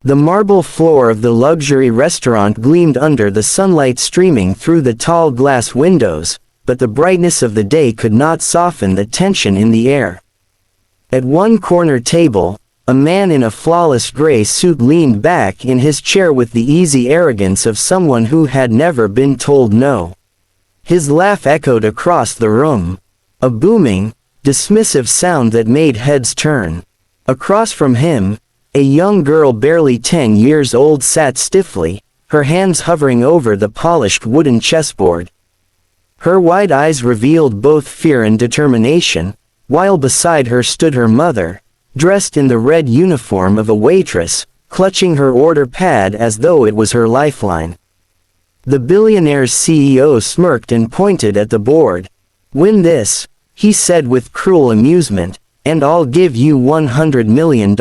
The marble floor of the luxury restaurant gleamed under the sunlight streaming through the tall glass windows, but the brightness of the day could not soften the tension in the air. At one corner table, a man in a flawless gray suit leaned back in his chair with the easy arrogance of someone who had never been told no. His laugh echoed across the room. A booming, dismissive sound that made heads turn. Across from him, a young girl barely 10 years old sat stiffly, her hands hovering over the polished wooden chessboard. Her wide eyes revealed both fear and determination, while beside her stood her mother, dressed in the red uniform of a waitress, clutching her order pad as though it was her lifeline. The Billionaire CEO smirked and pointed at the board. "Win this," he said with cruel amusement, "and I'll give you $100 million.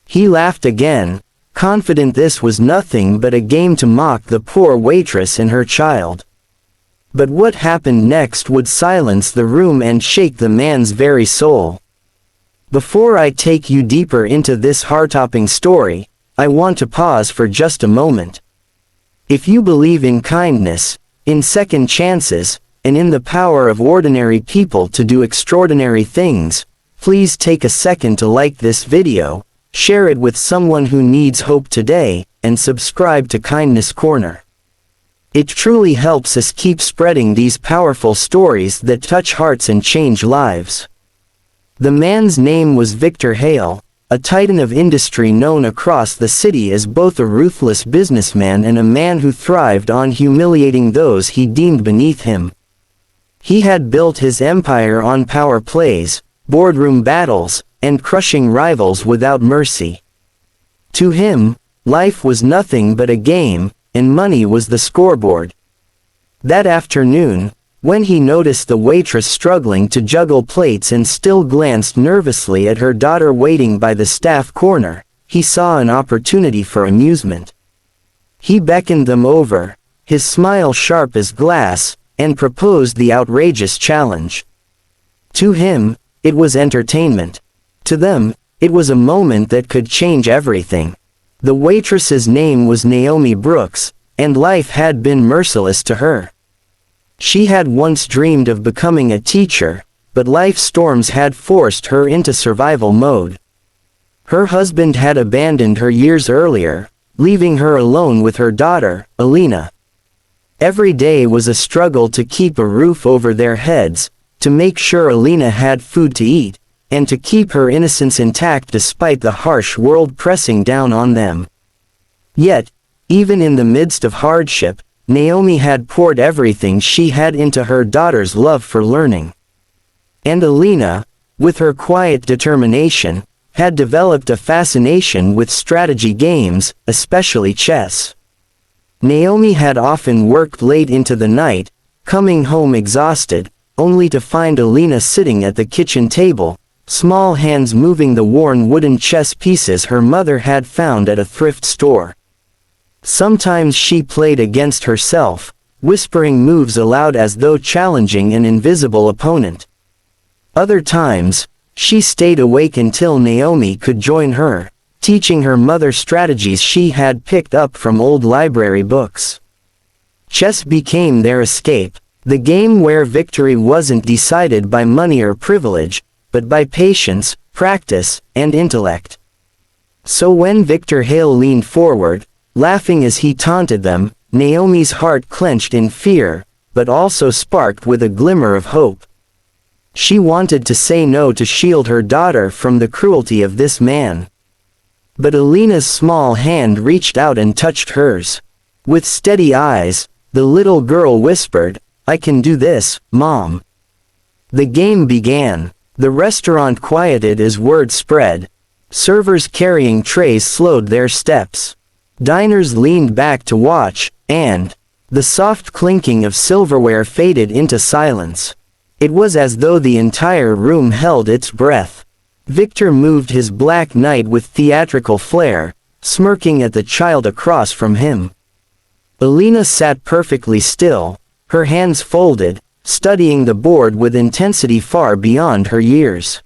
He laughed again, confident this was nothing but a game to mock the poor waitress and her child. But what happened next would silence the room and shake the man's very soul. Before I take you deeper into this heart-stopping story, I want to pause for just a moment. If you believe in kindness, in second chances, and in the power of ordinary people to do extraordinary things, please take a second to like this video, share it with someone who needs hope today, and subscribe to Kindness Corner. It truly helps us keep spreading these powerful stories that touch hearts and change lives. The man's name was Victor Hale, a titan of industry known across the city as both a ruthless businessman and a man who thrived on humiliating those he deemed beneath him. He had built his empire on power plays, boardroom battles, and crushing rivals without mercy. To him, life was nothing but a game, and money was the scoreboard. That afternoon, when he noticed the waitress struggling to juggle plates and still glanced nervously at her daughter waiting by the staff corner, he saw an opportunity for amusement. He beckoned them over, his smile sharp as glass, and proposed the outrageous challenge. To him, it was entertainment. To them, it was a moment that could change everything. The waitress's name was Naomi Brooks, and life had been merciless to her. She had once dreamed of becoming a teacher, but life's storms had forced her into survival mode. Her husband had abandoned her years earlier, leaving her alone with her daughter, Alina. Every day was a struggle to keep a roof over their heads, to make sure Alina had food to eat, and to keep her innocence intact despite the harsh world pressing down on them. Yet, even in the midst of hardship, Naomi had poured everything she had into her daughter's love for learning. And Alina, with her quiet determination, had developed a fascination with strategy games, especially chess. Naomi had often worked late into the night, coming home exhausted, only to find Alina sitting at the kitchen table, small hands moving the worn wooden chess pieces her mother had found at a thrift store. Sometimes she played against herself, whispering moves aloud as though challenging an invisible opponent. Other times, she stayed awake until Naomi could join her, teaching her mother strategies she had picked up from old library books. Chess became their escape, the game where victory wasn't decided by money or privilege, but by patience, practice, and intellect. So when Victor Hale leaned forward, laughing as he taunted them, Naomi's heart clenched in fear, but also sparked with a glimmer of hope. She wanted to say no to shield her daughter from the cruelty of this man. But Alina's small hand reached out and touched hers. With steady eyes, the little girl whispered, "I can do this, Mom." The game began. The restaurant quieted as word spread. Servers carrying trays slowed their steps. Diners leaned back to watch, and the soft clinking of silverware faded into silence. It was as though the entire room held its breath. Victor moved his black knight with theatrical flair, smirking at the child across from him. Alina sat perfectly still, her hands folded, studying the board with intensity far beyond her years.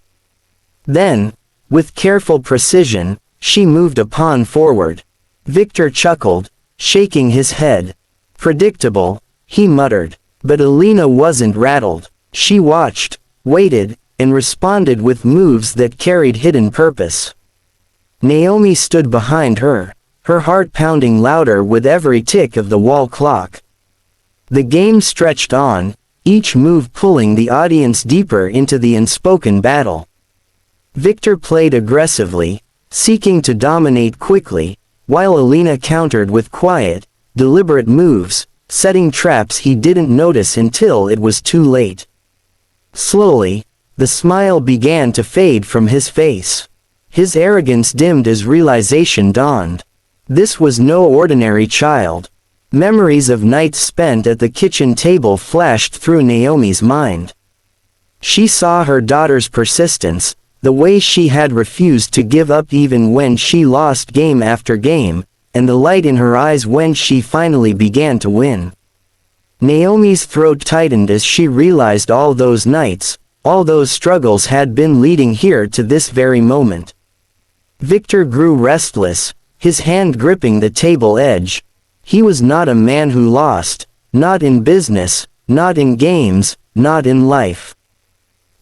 Then, with careful precision, she moved a pawn forward. Victor chuckled, shaking his head. Predictable, he muttered. But Alina wasn't rattled. She watched, waited, and responded with moves that carried hidden purpose. Naomi stood behind her, her heart pounding louder with every tick of the wall clock. The game stretched on, each move pulling the audience deeper into the unspoken battle. Victor played aggressively, seeking to dominate quickly, while Alina countered with quiet, deliberate moves, setting traps he didn't notice until it was too late. Slowly, the smile began to fade from his face. His arrogance dimmed as realization dawned. This was no ordinary child. Memories of nights spent at the kitchen table flashed through Naomi's mind. She saw her daughter's persistence, the way she had refused to give up even when she lost game after game, and the light in her eyes when she finally began to win. Naomi's throat tightened as she realized all those nights, all those struggles had been leading here to this very moment. Victor grew restless, his hand gripping the table edge. He was not a man who lost, not in business, not in games, not in life.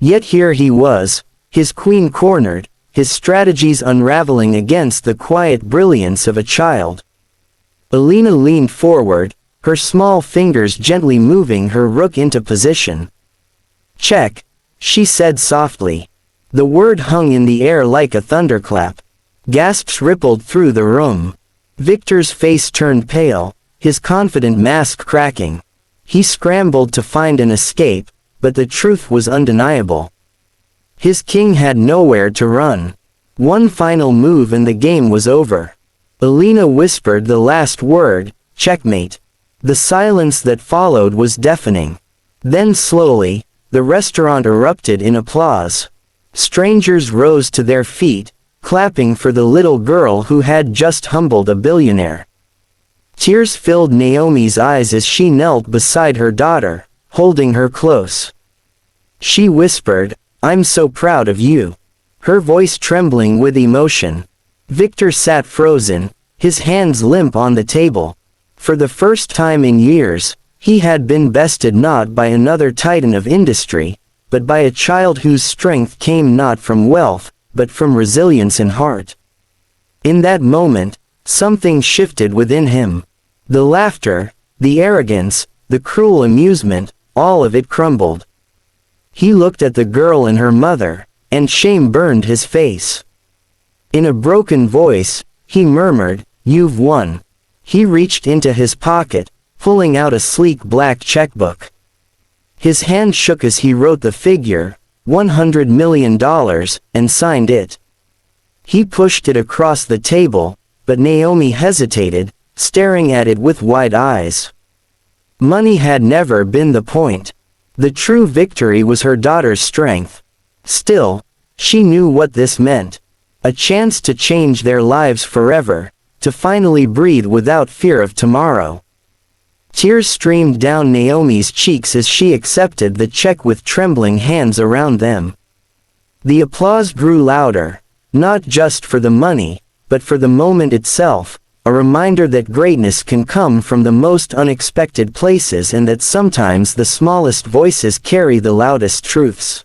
Yet here he was, his queen cornered, his strategies unraveling against the quiet brilliance of a child. Alina leaned forward, her small fingers gently moving her rook into position. "Check," she said softly. The word hung in the air like a thunderclap. Gasps rippled through the room. Victor's face turned pale, his confident mask cracking. He scrambled to find an escape, but the truth was undeniable. His king had nowhere to run. One final move and the game was over. Alina whispered the last word, "Checkmate." The silence that followed was deafening. Then slowly, the restaurant erupted in applause. Strangers rose to their feet, clapping for the little girl who had just humbled a billionaire. Tears filled Naomi's eyes as she knelt beside her daughter, holding her close. She whispered, "I'm so proud of you," her voice trembling with emotion. Victor sat frozen, his hands limp on the table. For the first time in years, he had been bested not by another titan of industry, but by a child whose strength came not from wealth, but from resilience and heart. In that moment, something shifted within him. The laughter, the arrogance, the cruel amusement, all of it crumbled. He looked at the girl and her mother, and shame burned his face. In a broken voice, he murmured, "You've won." He reached into his pocket, pulling out a sleek black checkbook. His hand shook as he wrote the figure, $100 million, and signed it. He pushed it across the table, but Naomi hesitated, staring at it with wide eyes. Money had never been the point. The true victory was her daughter's strength. Still, she knew what this meant. A chance to change their lives forever, to finally breathe without fear of tomorrow. Tears streamed down Naomi's cheeks as she accepted the check with trembling hands around them. The applause grew louder, not just for the money, but for the moment itself, a reminder that greatness can come from the most unexpected places and that sometimes the smallest voices carry the loudest truths.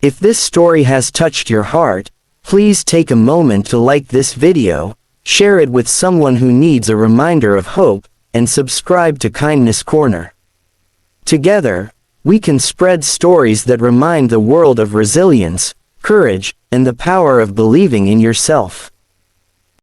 If this story has touched your heart, please take a moment to like this video, share it with someone who needs a reminder of hope, and subscribe to Kindness Corner. Together, we can spread stories that remind the world of resilience, courage, and the power of believing in yourself.